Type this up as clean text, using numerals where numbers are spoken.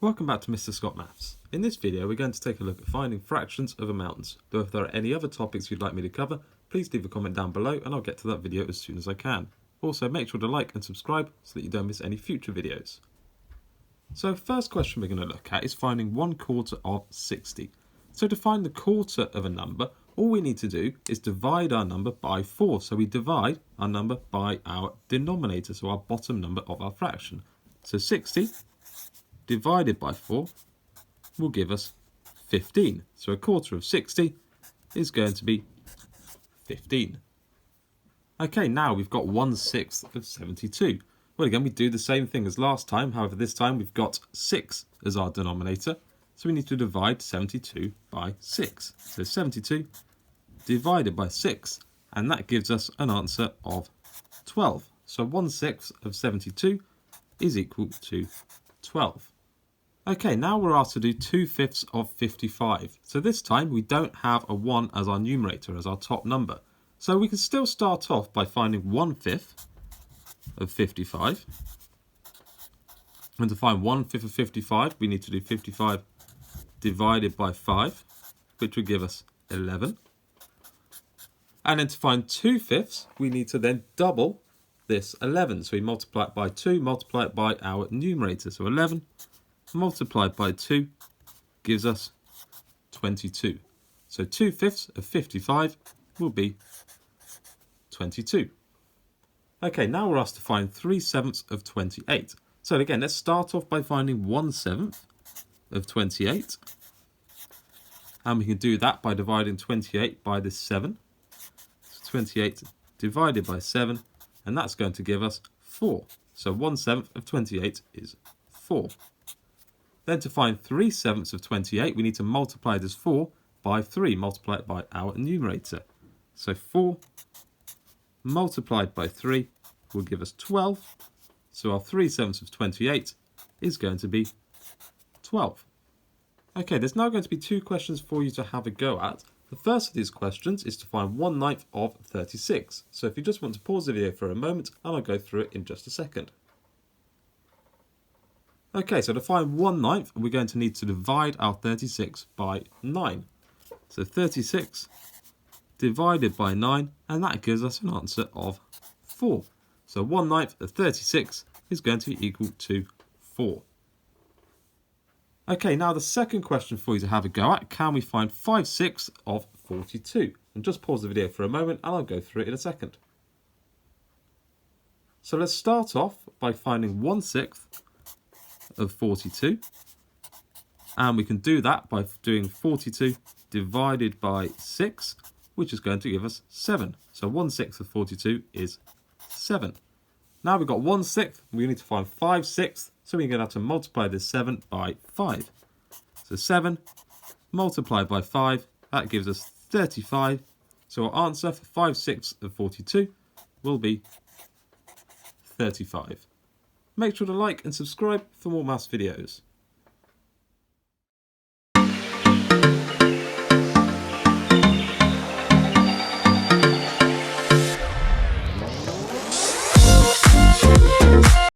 Welcome back to Mr. Scott Maths. In this video we're going to take a look at finding fractions of amounts. Though if there are any other topics you'd like me to cover, please leave a comment down below and I'll get to that video as soon as I can. Also make sure to like and subscribe so that you don't miss any future videos. So first question we're going to look at is finding 1/4 of 60. So to find the quarter of a number, all we need to do is divide our number by 4. So we divide our number by our denominator, so our bottom number of our fraction. So 60 divided by 4 will give us 15. So a quarter of 60 is going to be 15. Okay, now we've got 1/6 of 72. Well, again, we do the same thing as last time. However, this time we've got 6 as our denominator. So we need to divide 72 by 6. So 72 divided by 6. And that gives us an answer of 12. So 1/6 of 72 is equal to 12. Okay, now we're asked to do 2/5 of 55. So this time we don't have a 1 as our numerator, as our top number. So we can still start off by finding 1/5 of 55. And to find 1/5 of 55, we need to do 55 divided by 5, which would give us 11. And then to find 2/5, we need to then double this 11. So we multiply it by 2, multiply it by our numerator. So 11 multiplied by 2 gives us 22. So 2/5 of 55 will be 22. Okay, now we're asked to find 3/7 of 28. So again, let's start off by finding 1/7 of 28. And we can do that by dividing 28 by this 7. So 28 divided by 7, and that's going to give us 4. So 1/7 of 28 is 4. Then to find 3/7 of 28, we need to multiply this 4 by 3, multiply it by our numerator. So 4 multiplied by 3 will give us 12. So our 3/7 of 28 is going to be 12. Okay, there's now going to be two questions for you to have a go at. The first of these questions is to find 1/9 of 36. So if you just want to pause the video for a moment, and I'll go through it in just a second. Okay, so to find 1/9, we're going to need to divide our 36 by 9. So 36 divided by 9, and that gives us an answer of 4. So 1/9 of 36 is going to be equal to 4. Okay, now the second question for you to have a go at, can we find 5/6 of 42? And just pause the video for a moment and I'll go through it in a second. So let's start off by finding 1/6 of 42. And we can do that by doing 42 divided by 6, which is going to give us 7. So 1/6 of 42 is 7. Now we've got 1/6, we need to find 5/6, so we're going to have to multiply this 7 by 5. So 7 multiplied by 5, that gives us 35. So our answer for 5/6 of 42 will be 35. Make sure to like and subscribe for more maths videos.